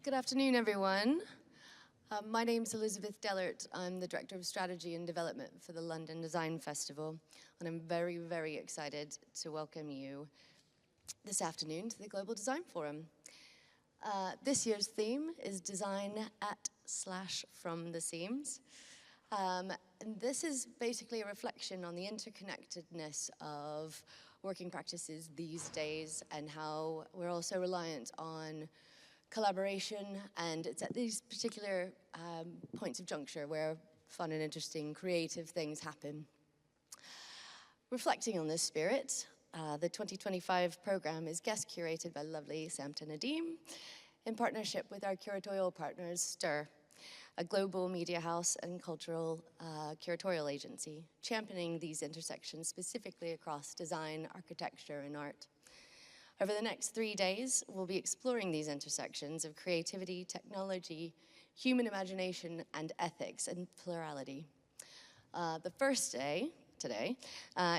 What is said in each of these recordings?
Good afternoon, everyone. My name's Elizabeth Dellert. I'm the Director of Strategy and Development for the London Design Festival, and I'm very, very excited to welcome you this afternoon to the Global Design Forum. This year's theme is Design at/from the Seams. And this is basically a reflection on the interconnectedness of working practices these days and how we're also reliant on collaboration, and it's at these particular points of juncture where fun and interesting creative things happen. Reflecting on this spirit, the 2025 program is guest curated by lovely Samta Nadeem in partnership with our curatorial partners, STIR, a global media house and cultural curatorial agency, championing these intersections specifically across design, architecture, and art. Over the next 3 days, we'll be exploring these intersections of creativity, technology, human imagination, and ethics and plurality. The first day, today,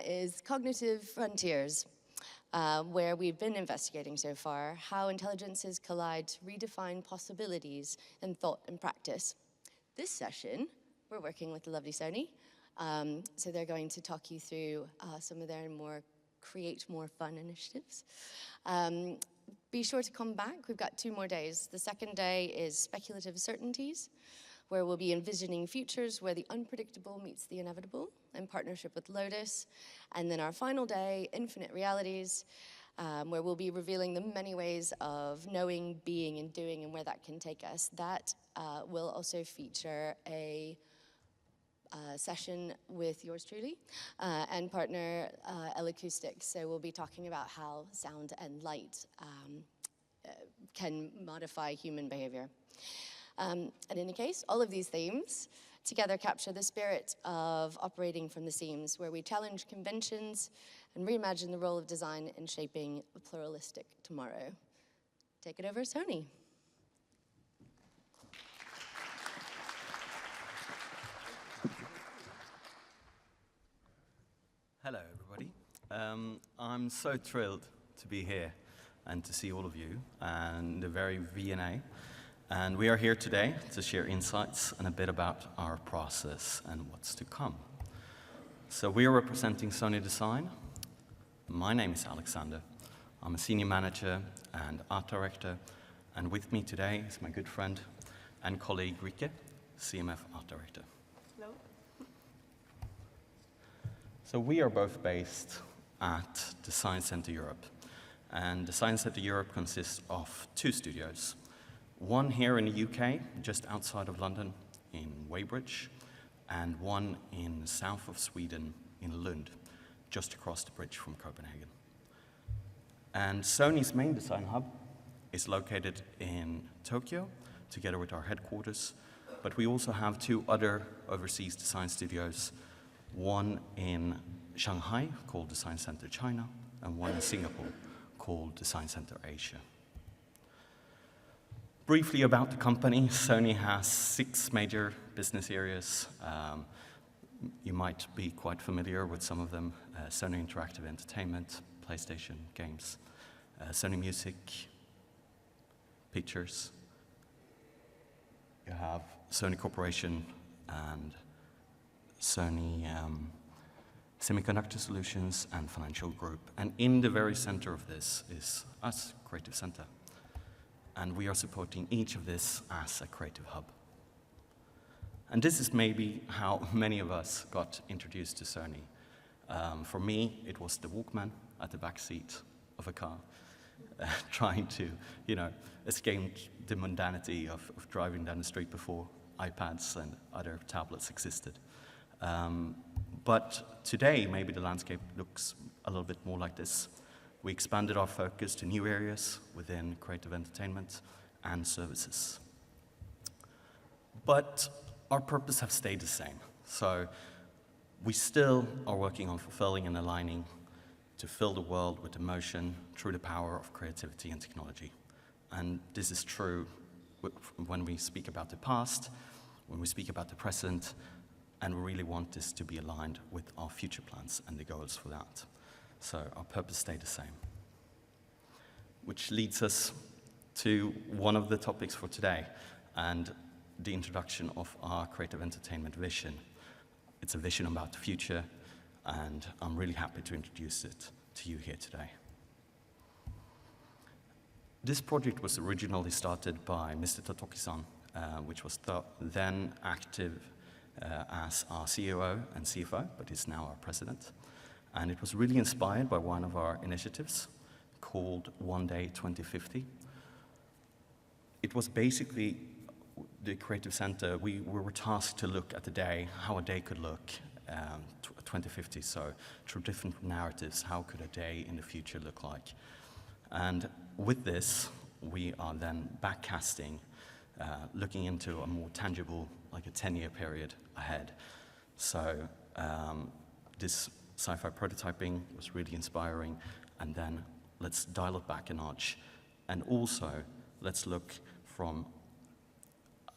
is Cognitive Frontiers, where we've been investigating so far how intelligences collide to redefine possibilities in thought and practice. This session, we're working with the lovely Sony, so they're going to talk you through some of their create more fun initiatives. Be sure to come back. We've got 2 more days. The second day is Speculative Certainties, where we'll be envisioning futures where the unpredictable meets the inevitable in partnership with Lotus. And then our final day, Infinite Realities, where we'll be revealing the many ways of knowing, being, and doing, and where that can take us. That will also feature a session with yours truly and partner L-Acoustics. So we'll be talking about how sound and light can modify human behavior. And in any case, all of these themes together capture the spirit of operating from the seams, where we challenge conventions and reimagine the role of design in shaping a pluralistic tomorrow. Take it over, Sony. Hello, everybody. I'm so thrilled to be here and to see all of you and the very V&A. And we are here today to share insights and a bit about our process and what's to come. So we are representing Sony Design. My name is Alexander. I'm a senior manager and art director. And with me today is my good friend and colleague, Rikke, CMF art director. Hello. So we are both based at Design Center Europe. And Design Center Europe consists of 2 studios. One here in the UK, just outside of London, in Weybridge, and one in the south of Sweden, in Lund, just across the bridge from Copenhagen. And Sony's main design hub is located in Tokyo, together with our headquarters, but we also have 2 other overseas design studios, one in Shanghai, called Design Center China, and one in Singapore, called Design Center Asia. Briefly about the company, Sony has 6 major business areas. You might be quite familiar with some of them: Sony Interactive Entertainment, PlayStation, games, Sony Music, Pictures. You have Sony Corporation and Sony Semiconductor Solutions and Financial Group. And in the very center of this is us, Creative Center. And we are supporting each of this as a creative hub. And this is maybe how many of us got introduced to Sony. For me, it was the Walkman at the back seat of a car, trying to, escape the mundanity of driving down the street before iPads and other tablets existed. But today, maybe the landscape looks a little bit more like this. We expanded our focus to new areas within creative entertainment and services. But our purpose has stayed the same. So we still are working on fulfilling and aligning to fill the world with emotion through the power of creativity and technology. And this is true when we speak about the past, when we speak about the present, and we really want this to be aligned with our future plans and the goals for that. So our purpose stayed the same. Which leads us to one of the topics for today, and the introduction of our creative entertainment vision. It's a vision about the future, and I'm really happy to introduce it to you here today. This project was originally started by Mr. Totoki-san, which was then active as our COO and CFO, but is now our president. And it was really inspired by one of our initiatives called One Day 2050. It was basically the Creative Center, we were tasked to look at the day, how a day could look 2050. So through different narratives, how could a day in the future look like? And with this, we are then backcasting, looking into a more tangible, like a 10-year period ahead. So this sci-fi prototyping was really inspiring, and then let's dial it back a notch. And also, let's look from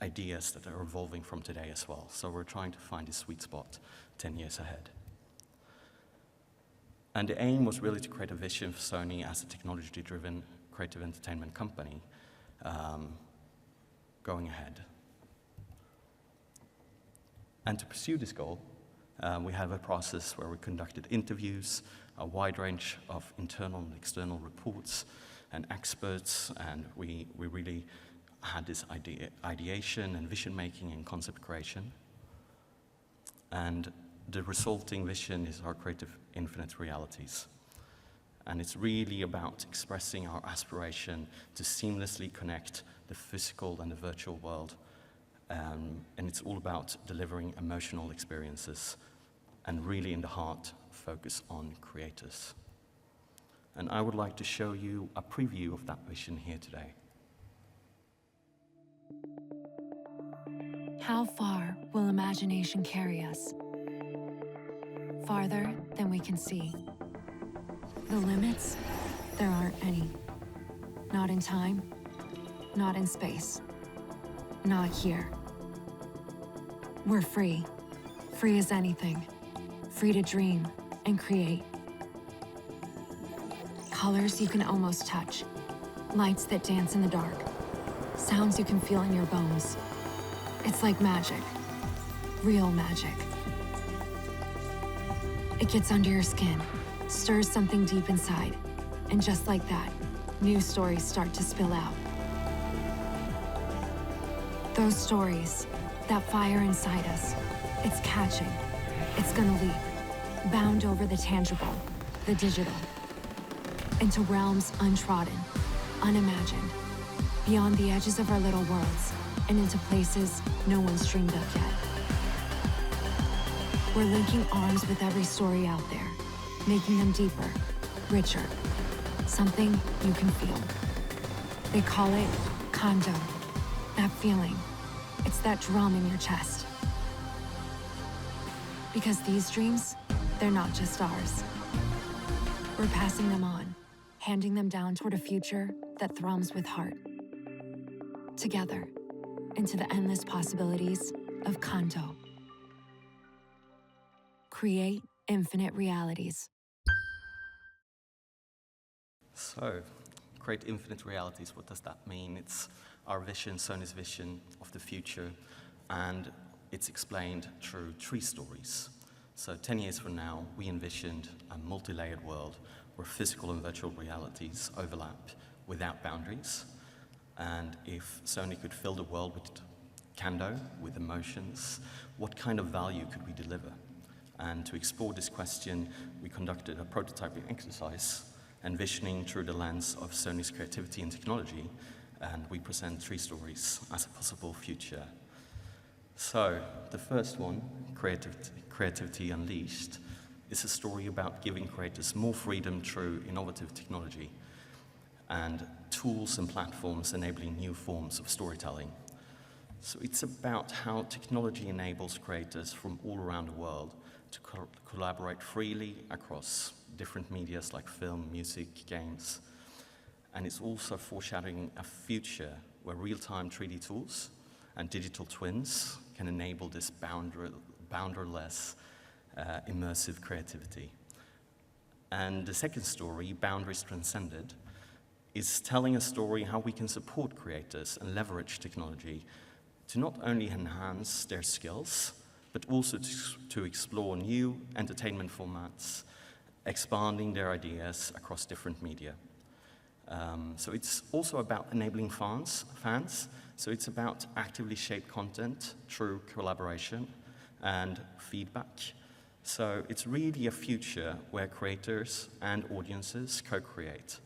ideas that are evolving from today as well. So we're trying to find a sweet spot 10 years ahead. And the aim was really to create a vision for Sony as a technology-driven creative entertainment company going ahead. And to pursue this goal, we have a process where we conducted interviews, a wide range of internal and external reports and experts, and we really had this ideation and vision making and concept creation. And the resulting vision is our creative infinite realities. And it's really about expressing our aspiration to seamlessly connect the physical and the virtual world. And it's all about delivering emotional experiences and really in the heart, focus on creators. And I would like to show you a preview of that vision here today. How far will imagination carry us? Farther than we can see. The limits, there aren't any. Not in time, not in space, not here. We're free, free as anything, free to dream and create. Colors you can almost touch, lights that dance in the dark, sounds you can feel in your bones. It's like magic, real magic. It gets under your skin, stirs something deep inside, and just like that, new stories start to spill out. Those stories, that fire inside us, it's catching, it's gonna leap, bound over the tangible, the digital, into realms untrodden, unimagined, beyond the edges of our little worlds, and into places no one's dreamed of yet. We're linking arms with every story out there, making them deeper, richer, something you can feel. They call it Kondo, that feeling. It's that drum in your chest. Because these dreams, they're not just ours. We're passing them on, handing them down toward a future that thrums with heart. Together, into the endless possibilities of Kondo. Create infinite realities. So, create infinite realities, what does that mean? It's our vision, Sony's vision of the future, and it's explained through 3 stories. So 10 years from now, we envisioned a multi-layered world where physical and virtual realities overlap without boundaries. And if Sony could fill the world with Kondo, with emotions, what kind of value could we deliver? And to explore this question, we conducted a prototyping exercise, envisioning through the lens of Sony's creativity and technology, and we present 3 stories as a possible future. So, the first one, Creativity Unleashed, is a story about giving creators more freedom through innovative technology and tools and platforms enabling new forms of storytelling. So it's about how technology enables creators from all around the world to collaborate freely across different medias like film, music, games. And it's also foreshadowing a future where real-time 3D tools and digital twins can enable this boundaryless, immersive creativity. And the second story, Boundaries Transcended, is telling a story how we can support creators and leverage technology to not only enhance their skills, but also to explore new entertainment formats, expanding their ideas across different media. So it's also about enabling fans. So it's about actively shaped content through collaboration and feedback. So it's really a future where creators and audiences co-create.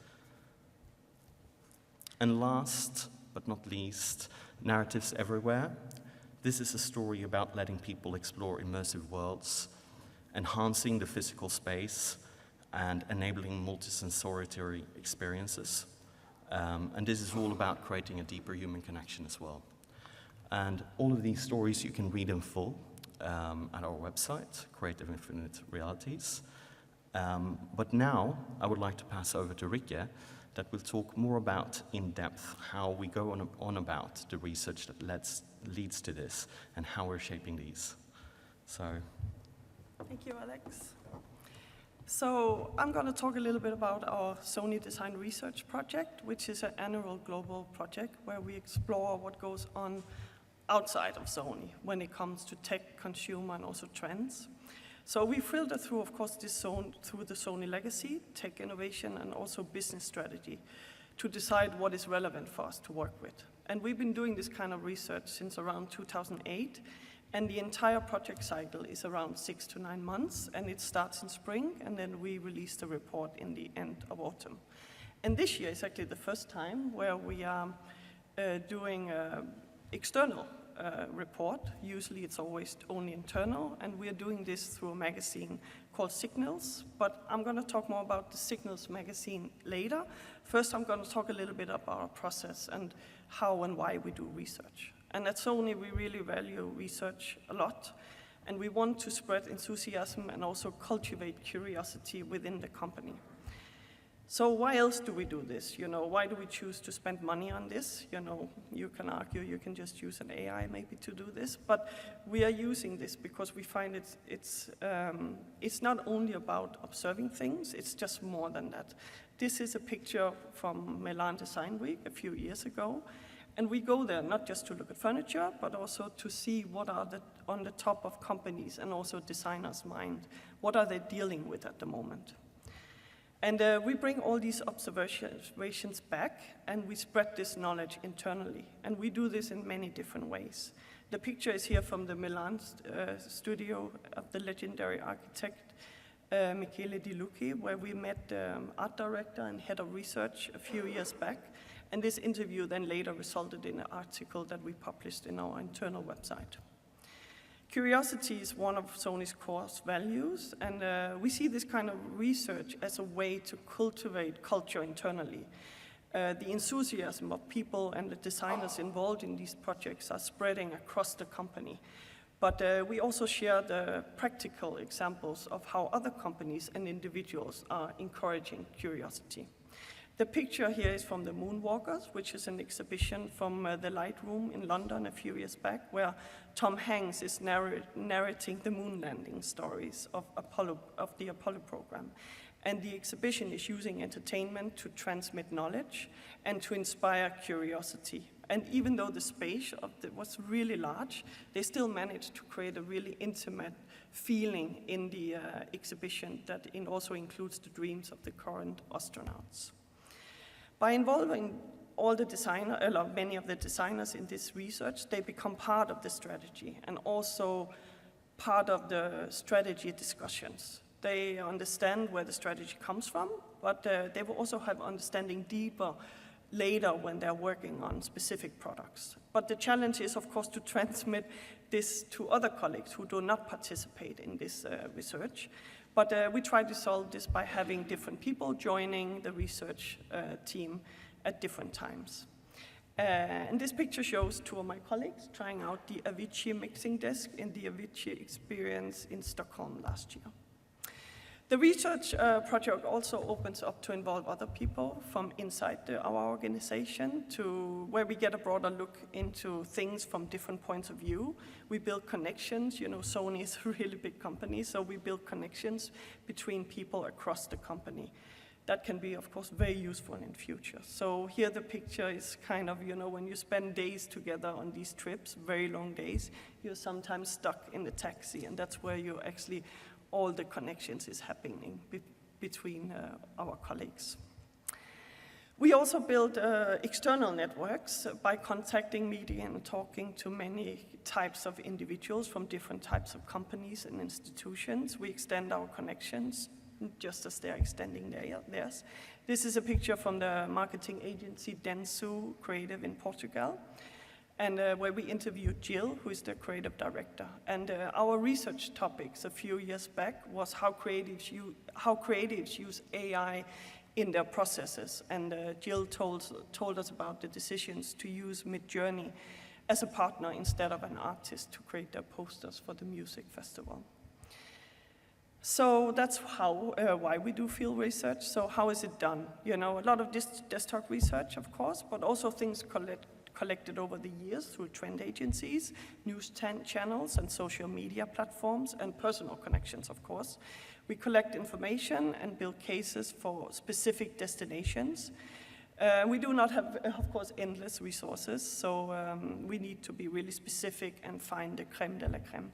And last but not least, narratives everywhere. This is a story about letting people explore immersive worlds, enhancing the physical space, and enabling multisensory experiences. And this is all about creating a deeper human connection as well. And all of these stories you can read in full at our website, Creative Infinite Realities. But now I would like to pass over to Rikke, that will talk more about in depth how we go on about the research that leads to this and how we're shaping these. So. Thank you, Alex. So I'm going to talk a little bit about our Sony Design Research Project, which is an annual global project where we explore what goes on outside of Sony when it comes to tech, consumer, and also trends. So we filter through, of course, through the Sony legacy, tech innovation, and also business strategy to decide what is relevant for us to work with. And we've been doing this kind of research since around 2008, and the entire project cycle is around 6 to 9 months, and it starts in spring, and then we release the report in the end of autumn. And this year is actually the first time where we are doing external report. Usually it's always only internal, and we're doing this through a magazine called Signals, but I'm going to talk more about the Signals magazine later. First, I'm going to talk a little bit about our process and how and why we do research. And at Sony, we really value research a lot, and we want to spread enthusiasm and also cultivate curiosity within the company. So why else do we do this? Why do we choose to spend money on this? You can argue you can just use an AI maybe to do this, but we are using this because we find it's not only about observing things, it's just more than that. This is a picture from Milan Design Week a few years ago, and we go there not just to look at furniture, but also to see what are on the top of companies and also designers' mind. What are they dealing with at the moment? And we bring all these observations back, and we spread this knowledge internally. And we do this in many different ways. The picture is here from the Milan studio of the legendary architect Michele Di Lucchi, where we met the art director and head of research a few years back. And this interview then later resulted in an article that we published in our internal website. Curiosity is one of Sony's core values, and we see this kind of research as a way to cultivate culture internally. The enthusiasm of people and the designers involved in these projects are spreading across the company. But we also share the practical examples of how other companies and individuals are encouraging curiosity. The picture here is from the Moonwalkers, which is an exhibition from the Light Room in London a few years back, where Tom Hanks is narrating the moon landing stories of the Apollo program. And the exhibition is using entertainment to transmit knowledge and to inspire curiosity. And even though the space was really large, they still managed to create a really intimate feeling in the exhibition that also includes the dreams of the current astronauts. By involving many of the designers in this research, they become part of the strategy and also part of the strategy discussions. They understand where the strategy comes from, but they will also have understanding deeper later when they're working on specific products. But the challenge is, of course, to transmit this to other colleagues who do not participate in this research. But we try to solve this by having different people joining the research team at different times. And this picture shows two of my colleagues trying out the Avicii mixing desk in the Avicii experience in Stockholm last year. The research project also opens up to involve other people from inside our organization to where we get a broader look into things from different points of view. We build connections. Sony is a really big company, so we build connections between people across the company. that can be, of course, very useful in future. So here the picture is kind of, you know, when you spend days together on these trips, very long days, you're sometimes stuck in the taxi, and that's where you actually, all the connections is happening between our colleagues. We also build external networks by contacting media and talking to many types of individuals from different types of companies and institutions. We extend our connections just as they're extending theirs. This is a picture from the marketing agency Dentsu Creative in Portugal, and where we interviewed Jill, who is the creative director. And our research topics a few years back was how creatives use AI in their processes. And Jill told us about the decisions to use Midjourney as a partner instead of an artist to create their posters for the music festival. So that's why we do field research. So how is it done? You know, a lot of desktop research, of course, but also things collected over the years through trend agencies, news channels, and social media platforms, and personal connections, of course. We collect information and build cases for specific destinations. We do not have, of course, endless resources, so we need to be really specific and find the crème de la crème.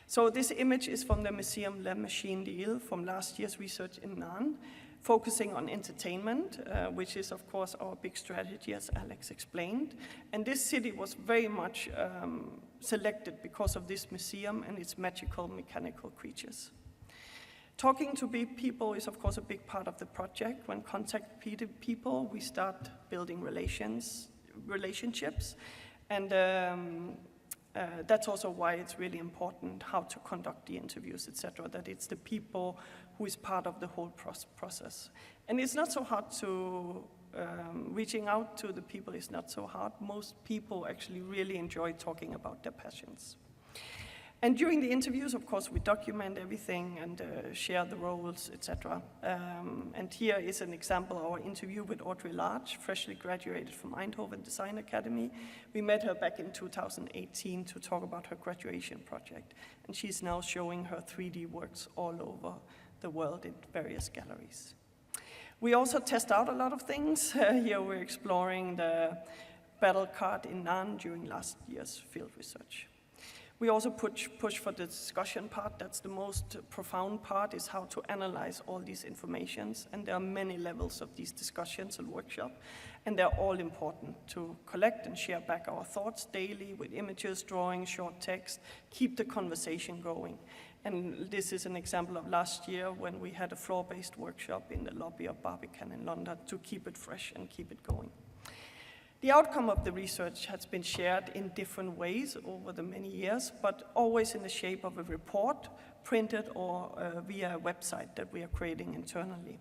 So this image is from the Museum La Machine d'Ile from last year's research in Nantes, focusing on entertainment, which is, of course, our big strategy, as Alex explained. And this city was very much selected because of this museum and its magical mechanical creatures. Talking to people is, of course, a big part of the project. When contact people, we start building relationships, and that's also why it's really important how to conduct the interviews, etc., that it's the people who is part of the whole process. And it's not so hard to, reaching out to the people is not so hard. Most people actually really enjoy talking about their passions. And during the interviews, of course, we document everything and share the roles, etc. And here is an example of our interview with Audrey Large, freshly graduated from Eindhoven Design Academy. We met her back in 2018 to talk about her graduation project. And she's now showing her 3D works all over the world in various galleries. We also test out a lot of things. Here we're exploring the battle card in Nantes during last year's field research. We also push for the discussion part. That's the most profound part, is how to analyze all these informations. And there are many levels of these discussions and workshops, and they're all important to collect and share back our thoughts daily with images, drawings, short text, keep the conversation going. And this is an example of last year when we had a floor-based workshop in the lobby of Barbican in London to keep it fresh and keep it going. The outcome of the research has been shared in different ways over the many years, but always in the shape of a report, printed or via a website that we are creating internally.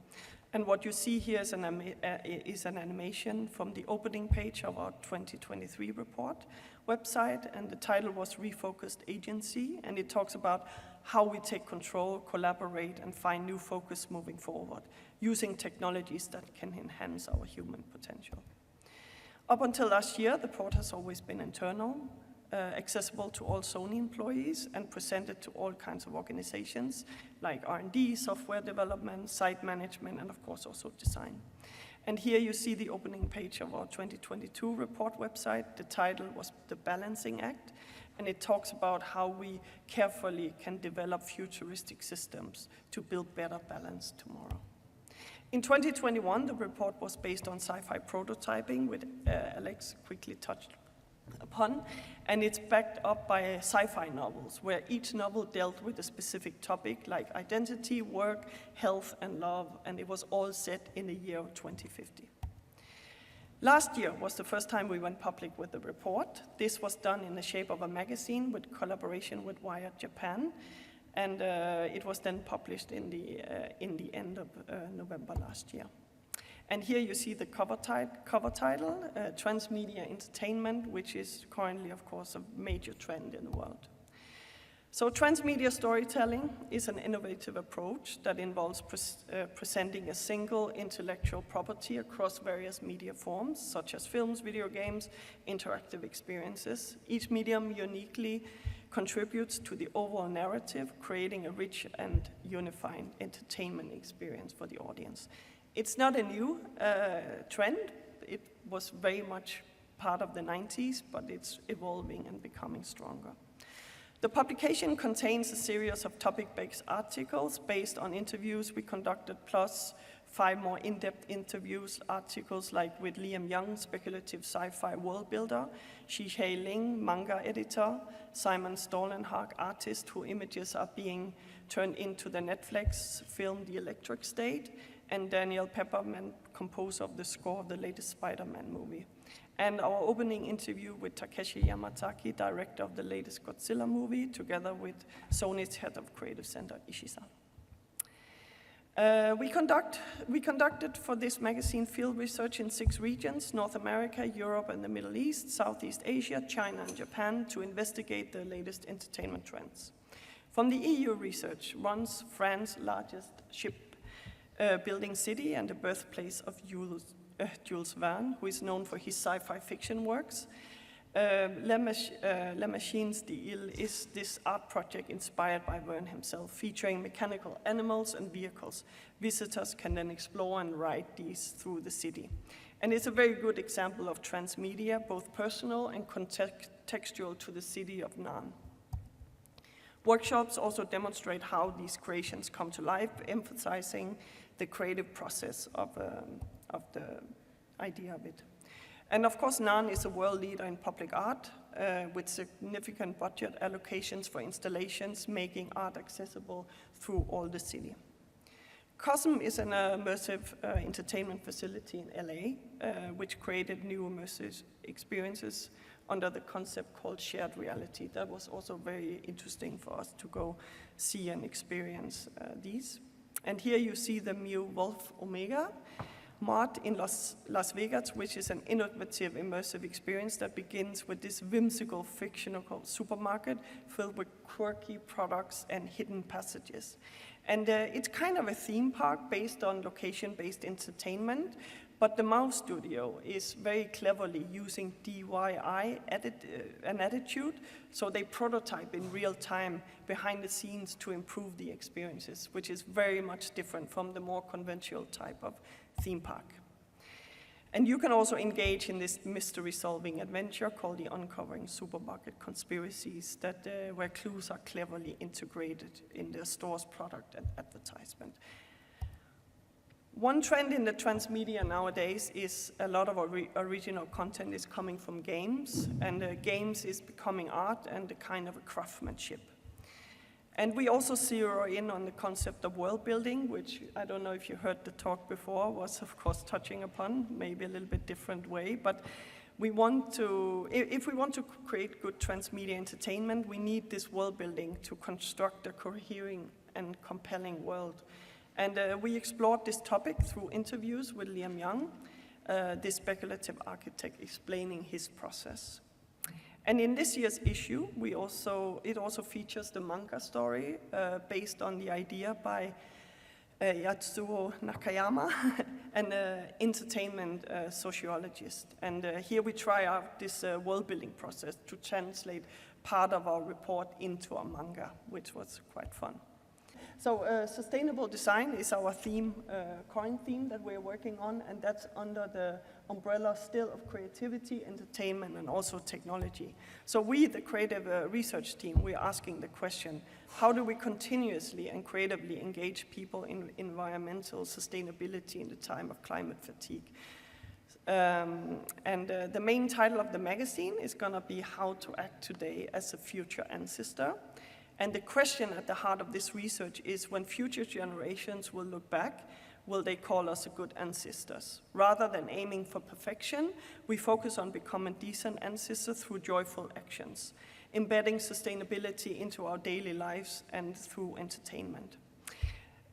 And what you see here is an animation from the opening page of our 2023 report website, and the title was Refocused Agency, and it talks about how we take control, collaborate, and find new focus moving forward, using technologies that can enhance our human potential. Up until last year, the report has always been internal, accessible to all Sony employees, and presented to all kinds of organizations like R&D, software development, site management, and of course also design. And here you see the opening page of our 2022 report website. The title was The Balancing Act, and it talks about how we carefully can develop futuristic systems to build better balance tomorrow. In 2021, the report was based on sci-fi prototyping, which Alex quickly touched upon, and it's backed up by sci-fi novels, where each novel dealt with a specific topic like identity, work, health, and love, and it was all set in the year of 2050. Last year was the first time we went public with the report. This was done in the shape of a magazine with collaboration with Wired Japan, and it was then published in the end of November last year. And here you see the cover title, Transmedia Entertainment, which is currently, of course, a major trend in the world. So transmedia storytelling is an innovative approach that involves presenting a single intellectual property across various media forms, such as films, video games, interactive experiences. Each medium uniquely contributes to the overall narrative, creating a rich and unifying entertainment experience for the audience. It's not a new trend. It was very much part of the 90s, but it's evolving and becoming stronger. The publication contains a series of topic-based articles based on interviews we conducted, plus 5 more in-depth interviews, articles like with Liam Young, speculative sci-fi world builder, Shi-Hei Ling, manga editor, Simon Stollenhag, artist whose images are being turned into the Netflix film The Electric State, and Daniel Pepperman, composer of the score of the latest Spider-Man movie. And our opening interview with Takeshi Yamataki, director of the latest Godzilla movie, together with Sony's head of creative center, Ishii-san. We conducted for this magazine field research in 6 regions: North America, Europe and the Middle East, Southeast Asia, China and Japan, to investigate the latest entertainment trends. From the EU research runs France's largest ship-building city and the birthplace of Jules Verne, who is known for his sci-fi fiction works. La Machines d'Île is this art project inspired by Verne himself, featuring mechanical animals and vehicles. Visitors can then explore and ride these through the city. And it's a very good example of transmedia, both personal and contextual to the city of Nantes. Workshops also demonstrate how these creations come to life, emphasizing the creative process of the idea of it. And of course, Nantes is a world leader in public art, with significant budget allocations for installations, making art accessible through all the city. COSM is an immersive entertainment facility in LA, which created new immersive experiences under the concept called shared reality. That was also very interesting for us to go see and experience these. And here you see the Mu Wolf Omega Mart in Las Vegas, which is an innovative immersive experience that begins with this whimsical fictional supermarket filled with quirky products and hidden passages. And it's kind of a theme park based on location-based entertainment, but the Mouse Studio is very cleverly using DIY an attitude, so they prototype in real time behind the scenes to improve the experiences, which is very much different from the more conventional type of theme park. And you can also engage in this mystery-solving adventure called the Uncovering Supermarket Conspiracies, where clues are cleverly integrated in the store's product and advertisement. One trend in the transmedia nowadays is a lot of original content is coming from games, and games is becoming art and a kind of a craftsmanship. And we also zero in on the concept of world building, which I don't know if you heard the talk before, was of course touching upon, maybe a little bit different way, but we want to, if we want to create good transmedia entertainment, we need this world building to construct a coherent and compelling world. And we explored this topic through interviews with Liam Young, this speculative architect explaining his process. And in this year's issue, it also features the manga story based on the idea by Yatsuo Nakayama, an entertainment sociologist. And here we try out this world-building process to translate part of our report into a manga, which was quite fun. So sustainable design is our theme, current theme that we're working on, and that's under the umbrella still of creativity, entertainment, and also technology. So we, the creative research team, we're asking the question, how do we continuously and creatively engage people in environmental sustainability in the time of climate fatigue? The main title of the magazine is gonna be How to Act Today as a Future Ancestor. And the question at the heart of this research is, when future generations will look back, will they call us good ancestors? Rather than aiming for perfection, we focus on becoming decent ancestors through joyful actions, embedding sustainability into our daily lives and through entertainment.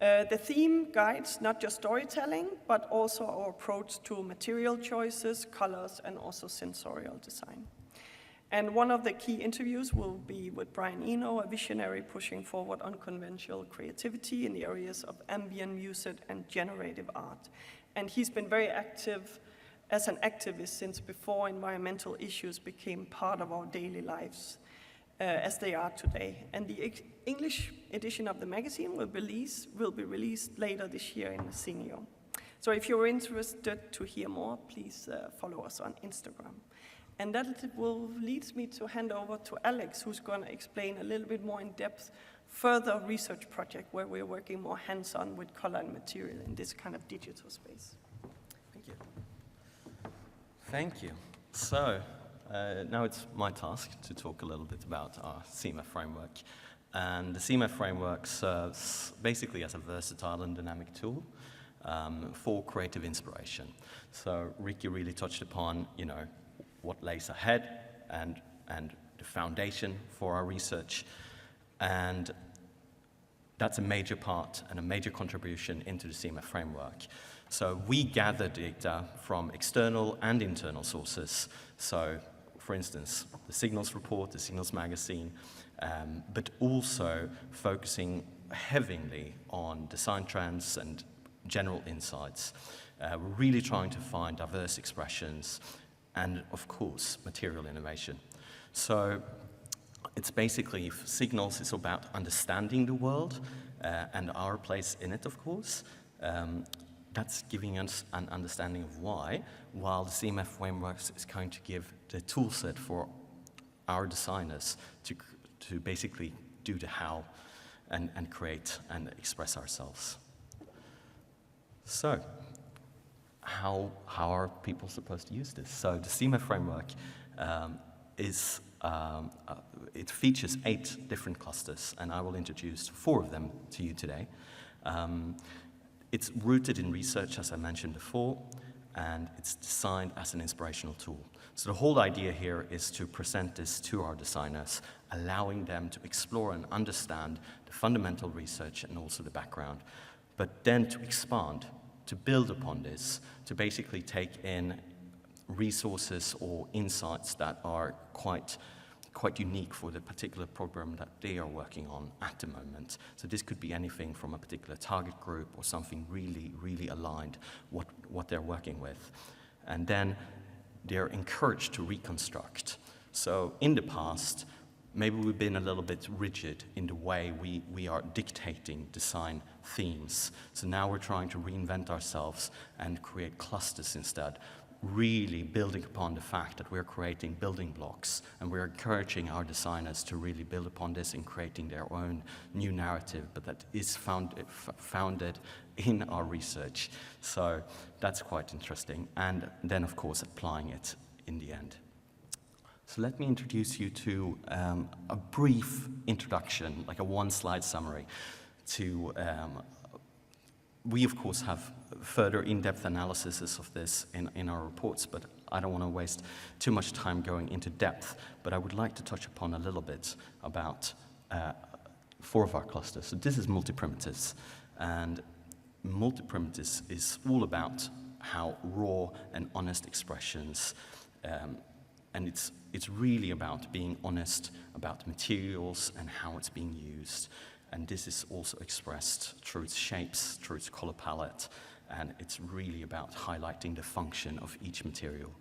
The theme guides not just storytelling, but also our approach to material choices, colors, and also sensorial design. And one of the key interviews will be with Brian Eno, a visionary pushing forward unconventional creativity in the areas of ambient music and generative art. And he's been very active as an activist since before environmental issues became part of our daily lives, as they are today. And the English edition of the magazine will be released later this year in Senior. So if you're interested to hear more, please follow us on Instagram. And that will lead me to hand over to Alex, who's going to explain a little bit more in depth further research project where we're working more hands-on with color and material in this kind of digital space. Thank you. Thank you. So now it's my task to talk a little bit about our CMF framework. And the CMF framework serves basically as a versatile and dynamic tool for creative inspiration. So Rikke really touched upon, what lays ahead and the foundation for our research. And that's a major part and a major contribution into the CMF framework. So we gather data from external and internal sources. So, for instance, the Signals report, the Signals magazine, but also focusing heavily on design trends and general insights. We're really trying to find diverse expressions and, of course, material innovation. So it's basically, Signals is about understanding the world and our place in it, of course. That's giving us an understanding of why, while the CMF framework is going to give the tool set for our designers to basically do the how and create and express ourselves. So, how are people supposed to use this? So the CMF framework it features 8 different clusters, and I will introduce 4 of them to you today. It's rooted in research, as I mentioned before, and it's designed as an inspirational tool. So the whole idea here is to present this to our designers, allowing them to explore and understand the fundamental research and also the background, but then to expand, to build upon this, to basically take in resources or insights that are quite unique for the particular program that they are working on at the moment. So this could be anything from a particular target group or something really, really aligned what they're working with. And then they're encouraged to reconstruct. So in the past, maybe we've been a little bit rigid in the way we are dictating design themes. So now we're trying to reinvent ourselves and create clusters instead, really building upon the fact that we're creating building blocks, and we're encouraging our designers to really build upon this in creating their own new narrative, but that is founded in our research. So that's quite interesting. And then, of course, applying it in the end. So let me introduce you to a brief introduction, like a 1-slide summary to we, of course, have further in-depth analyses of this in our reports, but I don't want to waste too much time going into depth. But I would like to touch upon a little bit about 4 of our clusters. So this is multi-primitives, and multi-primitives is all about how raw and honest expressions, and it's really about being honest about materials and how it's being used. And this is also expressed through its shapes, through its color palette, and it's really about highlighting the function of each material.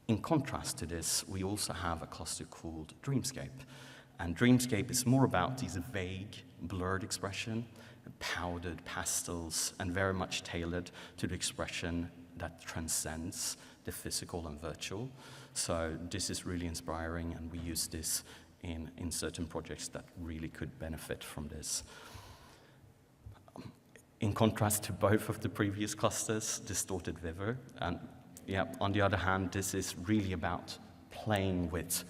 In contrast to this, we also have a cluster called Dreamscape. And Dreamscape is more about these vague, blurred expression, powdered pastels, and very much tailored to the expression that transcends the physical and virtual. So this is really inspiring, and we use this in certain projects that really could benefit from this. In contrast to both of the previous clusters, Distorted Viver, and on the other hand, this is really about playing with,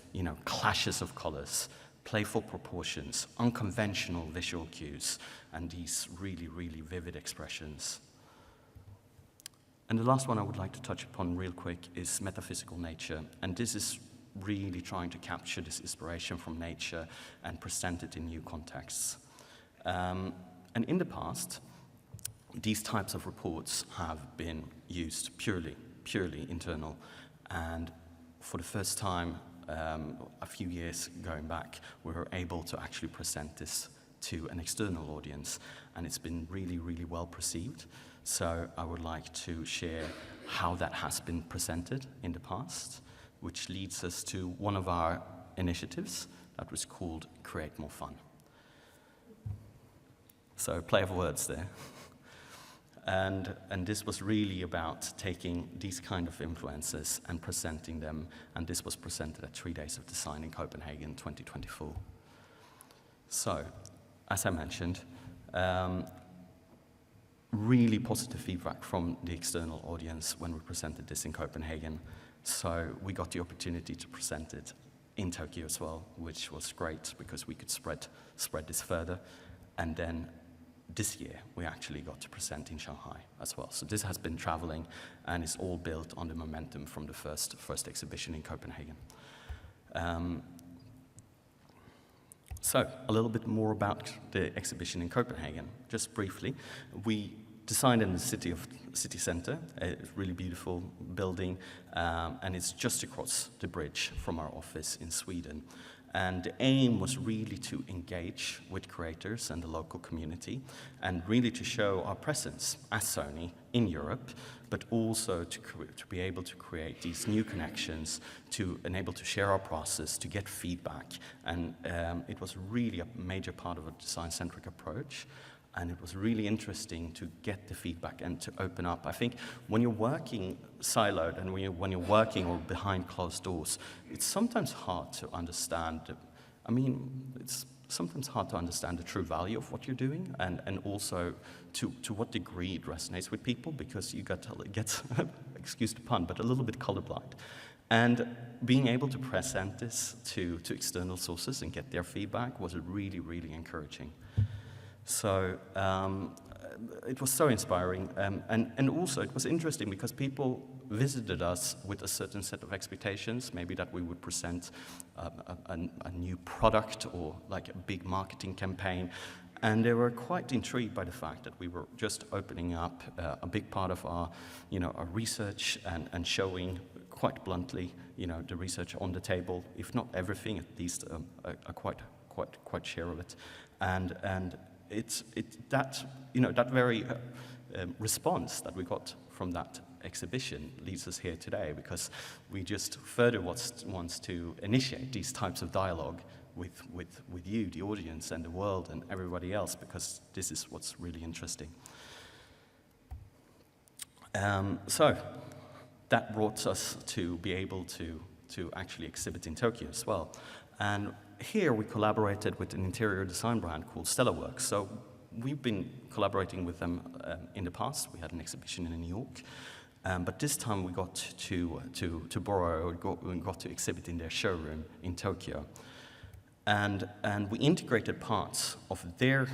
clashes of colors, playful proportions, unconventional visual cues, and these really, really vivid expressions. And the last one I would like to touch upon real quick is metaphysical nature, and this is really trying to capture this inspiration from nature and present it in new contexts. And in the past, these types of reports have been used purely internal. And for the first time, a few years going back, we were able to actually present this to an external audience, and it's been really, really well perceived. So I would like to share how that has been presented in the past, which leads us to one of our initiatives that was called Create More Fun. So play of words there. And this was really about taking these kind of influences and presenting them, and this was presented at 3 Days of Design in Copenhagen 2024. So, as I mentioned, really positive feedback from the external audience when we presented this in Copenhagen. So we got the opportunity to present it in Tokyo as well, which was great because we could spread this further. And then this year, we actually got to present in Shanghai as well. So this has been traveling, and it's all built on the momentum from the first exhibition in Copenhagen. So a little bit more about the exhibition in Copenhagen. Just briefly, we designed in the city center, a really beautiful building, and it's just across the bridge from our office in Sweden. And the aim was really to engage with creators and the local community, and really to show our presence as Sony in Europe, but also to be able to create these new connections, to enable to share our process, to get feedback. And it was really a major part of a design-centric approach. And it was really interesting to get the feedback and to open up. I think when you're working siloed and when you're working or behind closed doors, it's sometimes hard to understand. It's sometimes hard to understand the true value of what you're doing, and also to what degree it resonates with people, because you get excuse the pun, but a little bit colorblind. And being able to present this to external sources and get their feedback was really, really encouraging. So it was so inspiring, and also it was interesting because people visited us with a certain set of expectations, maybe that we would present a new product or like a big marketing campaign, and they were quite intrigued by the fact that we were just opening up a big part of our research and showing quite bluntly, the research on the table, if not everything, at least a quite share of it, and that very response that we got from that exhibition leads us here today, because we just further wants to initiate these types of dialogue with you, the audience, and the world, and everybody else, because this is what's really interesting. So that brought us to be able to actually exhibit in Tokyo as well. And here we collaborated with an interior design brand called Stellarworks. So we've been collaborating with them in the past. We had an exhibition in New York, but this time we got to borrow, we got to exhibit in their showroom in Tokyo. And we integrated parts of their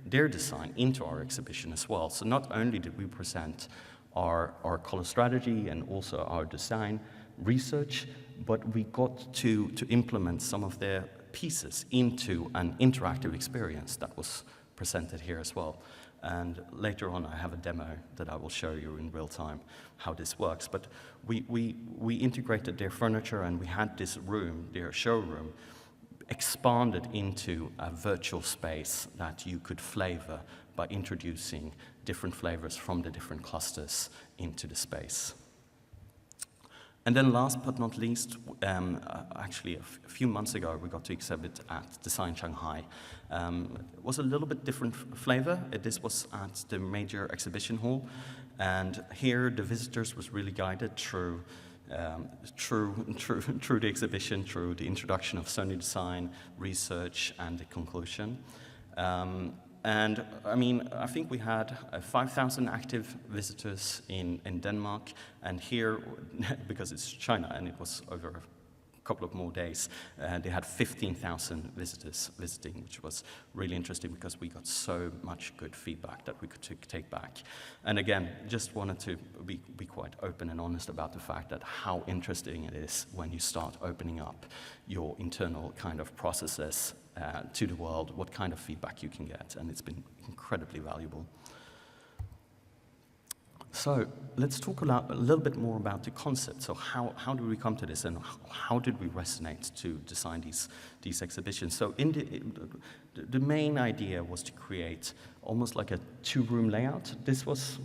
design into our exhibition as well. So not only did we present our color strategy and also our design research, but we got to implement some of their pieces into an interactive experience that was presented here as well. And later on, I have a demo that I will show you in real time how this works. But we integrated their furniture, and we had this room, their showroom, expanded into a virtual space that you could flavor by introducing different flavors from the different clusters into the space. And then last but not least, actually a few months ago, we got to exhibit at Design Shanghai. It was a little bit different flavor. This was at the major exhibition hall. And here the visitors was really guided through the exhibition, through the introduction of Sony design, research, and the conclusion. And I think we had 5,000 active visitors in Denmark, and here, because it's China and it was over a couple of more days, they had 15,000 visitors visiting, which was really interesting because we got so much good feedback that we could take back. And again, just wanted to be quite open and honest about the fact that how interesting it is when you start opening up your internal kind of processes to the world, what kind of feedback you can get, and it's been incredibly valuable. So let's talk a little bit more about the concept. So how did we come to this, and how did we resonate to design these exhibitions? So the main idea was to create almost like a two-room layout. This was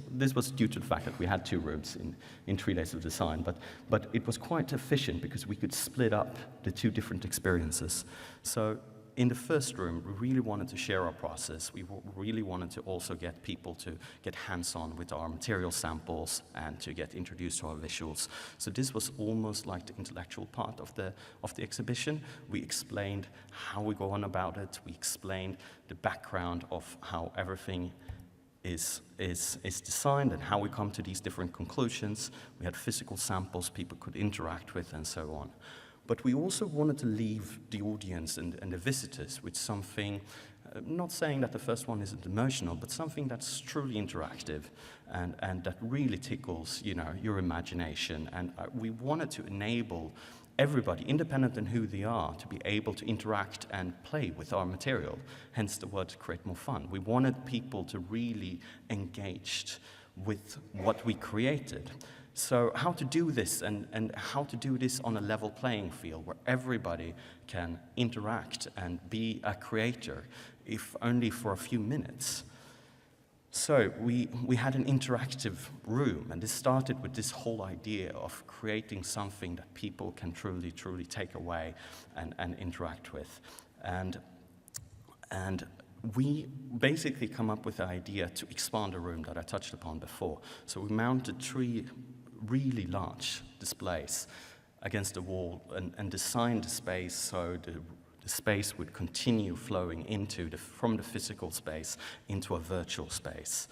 due to the fact that we had 2 rooms in 3 days of design, but it was quite efficient because we could split up the 2 different experiences. So in the first room, we really wanted to share our process. We really wanted to also get people to get hands-on with our material samples and to get introduced to our visuals. So this was almost like the intellectual part of the exhibition. We explained how we go on about it. We explained the background of how everything is designed and how we come to these different conclusions. We had physical samples people could interact with and so on. But we also wanted to leave the audience and the visitors with something, not saying that the first one isn't emotional, but something that's truly interactive and that really tickles, you know, your imagination. And we wanted to enable everybody, independent in who they are, to be able to interact and play with our material, hence the word create more fun. We wanted people to really engage with what we created. So how to do this and how to do this on a level playing field where everybody can interact and be a creator, if only for a few minutes. So we had an interactive room, and this started with this whole idea of creating something that people can truly, truly take away and interact with. And we basically come up with the idea to expand the room that I touched upon before. So we mounted 3 really large displays against the wall and designed the space so the space would continue flowing from the physical space into a virtual space.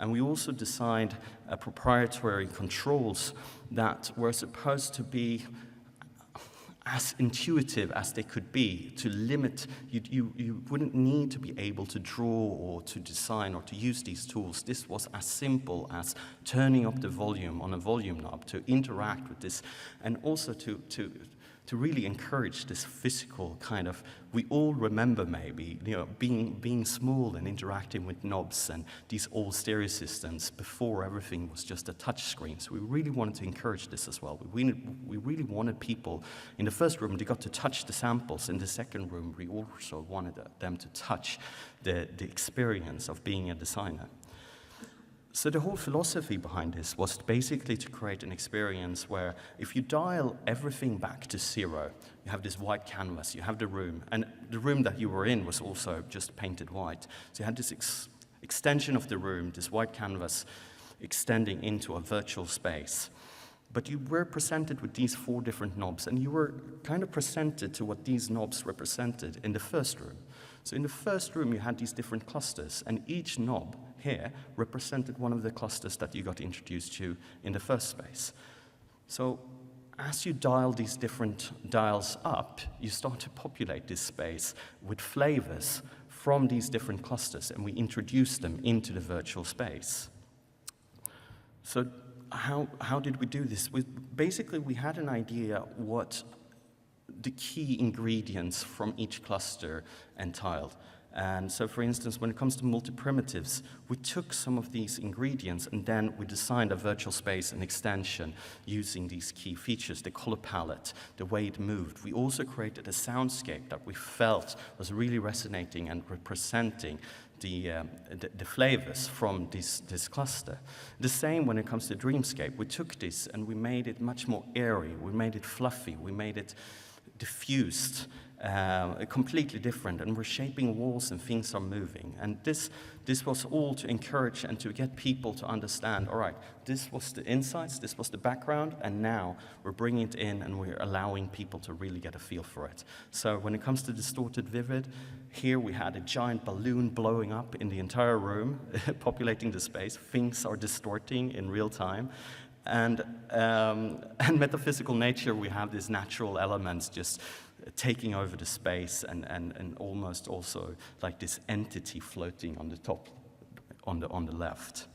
And we also designed proprietary controls that were supposed to be as intuitive as they could be, to limit, you wouldn't need to be able to draw or to design or to use these tools. This was as simple as turning up the volume on a volume knob to interact with this, and also to really encourage this physical kind of, we all remember maybe, you know, being small and interacting with knobs and these old stereo systems before everything was just a touch screen. So we really wanted to encourage this as well. We really wanted people, in the first room, they got to touch the samples. In the second room, we also wanted them to touch the experience of being a designer. So the whole philosophy behind this was basically to create an experience where if you dial everything back to 0, you have this white canvas, you have the room, and the room that you were in was also just painted white. So you had this extension of the room, this white canvas extending into a virtual space. But you were presented with these 4 different knobs, and you were kind of presented to what these knobs represented in the first room. So in the first room, you had these different clusters, and each knob here represented one of the clusters that you got introduced to in the first space. So as you dial these different dials up, you start to populate this space with flavors from these different clusters, and we introduce them into the virtual space. So how did we do this? Basically, we had an idea what the key ingredients from each cluster entailed. And so, for instance, when it comes to multi-primitives, we took some of these ingredients and then we designed a virtual space and extension using these key features, the color palette, the way it moved. We also created a soundscape that we felt was really resonating and representing the flavors from this cluster. The same when it comes to dreamscape. We took this and we made it much more airy, we made it fluffy, we made it diffused, completely different, and we're shaping walls and things are moving. And this was all to encourage and to get people to understand, all right, this was the insights, this was the background, and now we're bringing it in and we're allowing people to really get a feel for it. So when it comes to distorted vivid, here we had a giant balloon blowing up in the entire room, populating the space. Things are distorting in real time. And metaphysical nature, we have these natural elements just taking over the space and almost also like this entity floating on the top, on the left.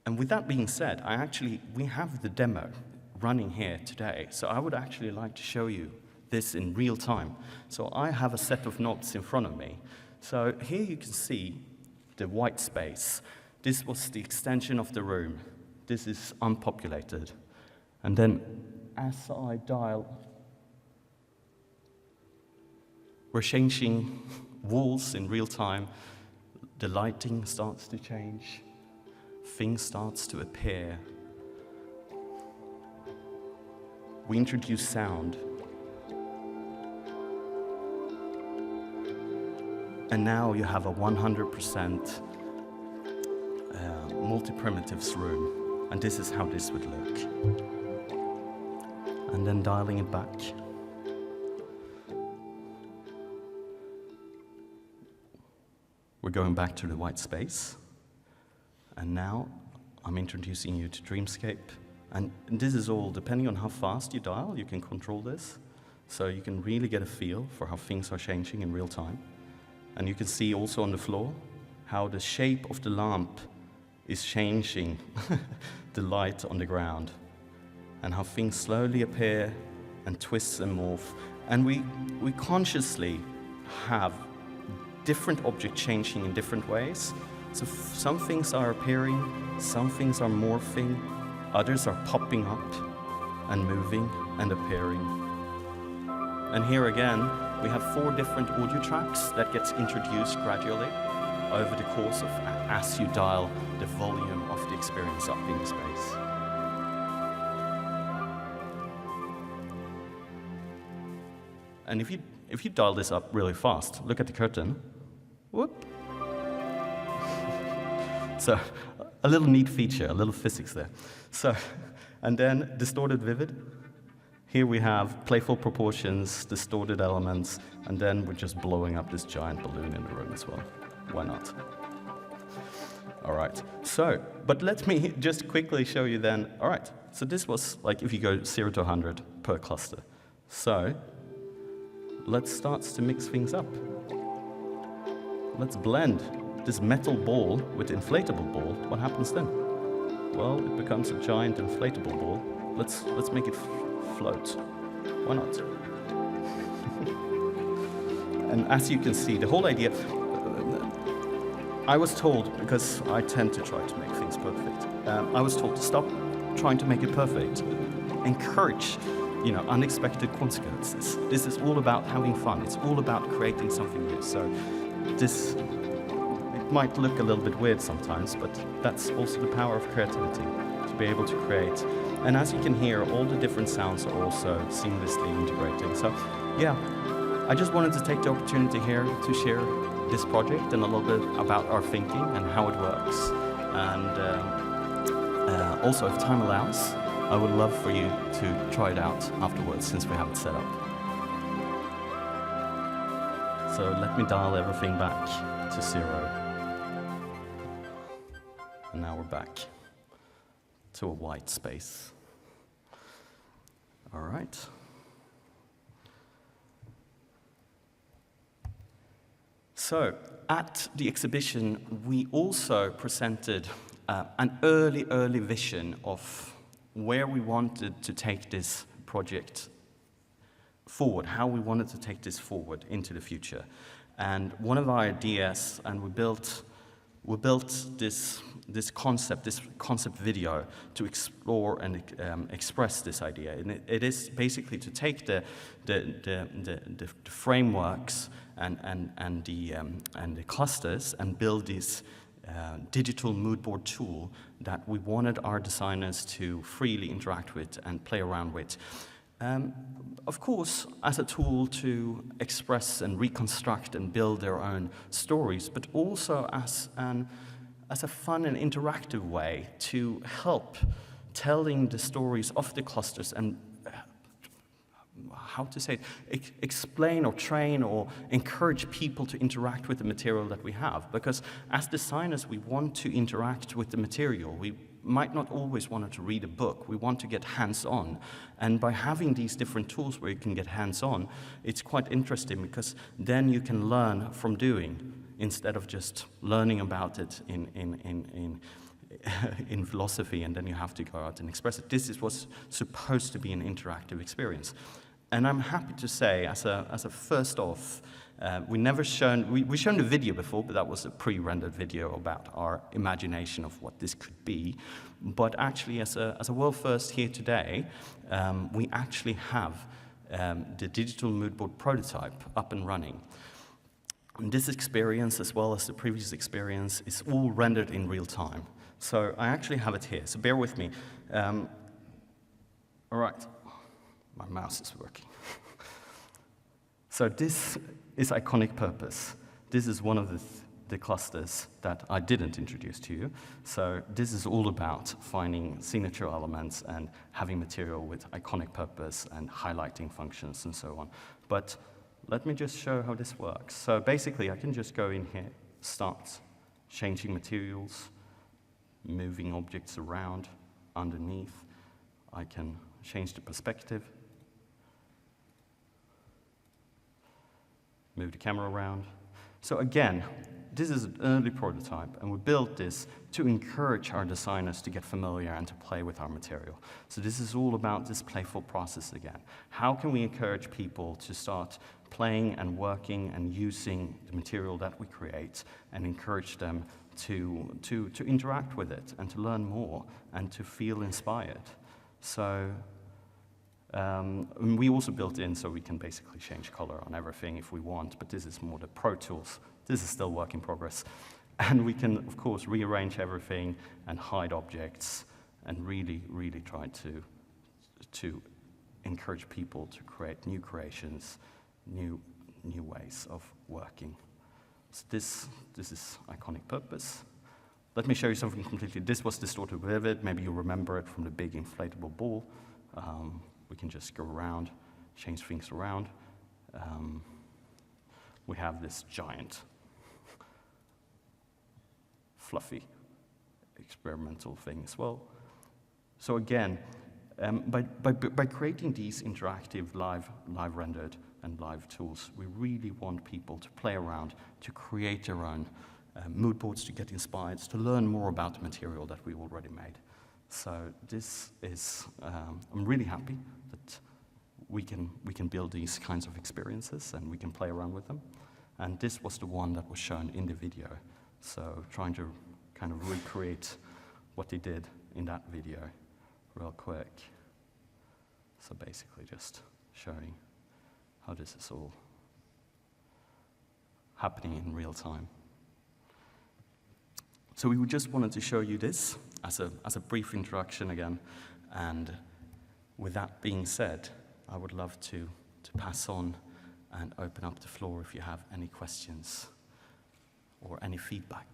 And with that being said, we have the demo running here today. So I would actually like to show you this in real time. So I have a set of knobs in front of me. So here you can see the white space. This was the extension of the room. This is unpopulated. And then as I dial, we're changing walls in real time. The lighting starts to change. Things starts to appear. We introduce sound. And now you have a 100% multi-primitives room. And this is how this would look. And then dialing it back. We're going back to the white space. And now I'm introducing you to Dreamscape. And this is all, depending on how fast you dial, you can control this. So you can really get a feel for how things are changing in real time. And you can see also on the floor how the shape of the lamp is changing the light on the ground, and how things slowly appear and twist and morph. And we consciously have different objects changing in different ways. So some things are appearing, some things are morphing, others are popping up and moving and appearing. And here again, we have 4 different audio tracks that gets introduced gradually over the course of as you dial the volume of the experience up in the space. And if you dial this up really fast, look at the curtain. Whoop. So a little neat feature, a little physics there. So, and then distorted vivid. Here we have playful proportions, distorted elements, and then we're just blowing up this giant balloon in the room as well. Why not? All right, so, but let me just quickly show you then, all right, so this was like if you go 0 to 100 per cluster. So, let's start to mix things up. Let's blend this metal ball with the inflatable ball. What happens then? Well, it becomes a giant inflatable ball. Let's make it float. Why not? And as you can see, the whole idea, I was told, because I tend to try to make things perfect, I was told to stop trying to make it perfect. Encourage, unexpected consequences. This is all about having fun. It's all about creating something new. So it might look a little bit weird sometimes, but that's also the power of creativity, to be able to create. And as you can hear, all the different sounds are also seamlessly integrating. So yeah, I just wanted to take the opportunity here to share this project and a little bit about our thinking and how it works. And also, if time allows, I would love for you to try it out afterwards, since we have it set up. So let me dial everything back to 0. And now we're back to a white space. All right. So at the exhibition, we also presented an early vision of where we wanted to take this project forward, how we wanted to take this forward into the future. And one of our ideas, and we built this concept video to explore and express this idea. And it is basically to take the frameworks and the clusters and build this digital mood board tool that we wanted our designers to freely interact with and play around with. Of course, as a tool to express and reconstruct and build their own stories, but also as a fun and interactive way to help telling the stories of the clusters and how to say it, explain or train or encourage people to interact with the material that we have. Because as designers, we want to interact with the material. We might not always want to read a book. We want to get hands-on. And by having these different tools where you can get hands-on, it's quite interesting, because then you can learn from doing instead of just learning about it in philosophy, and then you have to go out and express it. This was supposed to be an interactive experience. And I'm happy to say, as a first off, we've shown the video before, but that was a pre-rendered video about our imagination of what this could be. But actually, as a world first here today, we actually have the digital mood board prototype up and running. And this experience, as well as the previous experience, is all rendered in real time. So I actually have it here, so bear with me. All right. My mouse is working. So this is iconic purpose. this is one of the clusters that I didn't introduce to you. So this is all about finding signature elements and having material with iconic purpose and highlighting functions and so on. But let me just show how this works. So basically, I can just go in here, start changing materials, moving objects around underneath. I can change the perspective, move the camera around. So again, this is an early prototype, and we built this to encourage our designers to get familiar and to play with our material. So this is all about this playful process again. How can we encourage people to start playing and working and using the material that we create and encourage them to interact with it and to learn more and to feel inspired? So we also built in so we can basically change color on everything if we want, but this is more the Pro Tools. This is still work in progress. And we can, of course, rearrange everything and hide objects and really, really try to encourage people to create new creations, new ways of working. So this is iconic purpose. Let me show you something completely. This was distorted vivid. Maybe you remember it from the big inflatable ball. We can just go around, change things around. We have this giant, fluffy, experimental thing as well. So again, by creating these interactive live rendered and live tools, we really want people to play around, to create their own mood boards, to get inspired, to learn more about the material that we already made. So this is, I'm really happy that we can build these kinds of experiences and we can play around with them. And this was the one that was shown in the video. So trying to kind of recreate what they did in that video real quick. So basically just showing how this is all happening in real time. So we just wanted to show you this as a brief introduction again. And with that being said, I would love to pass on and open up the floor if you have any questions or any feedback.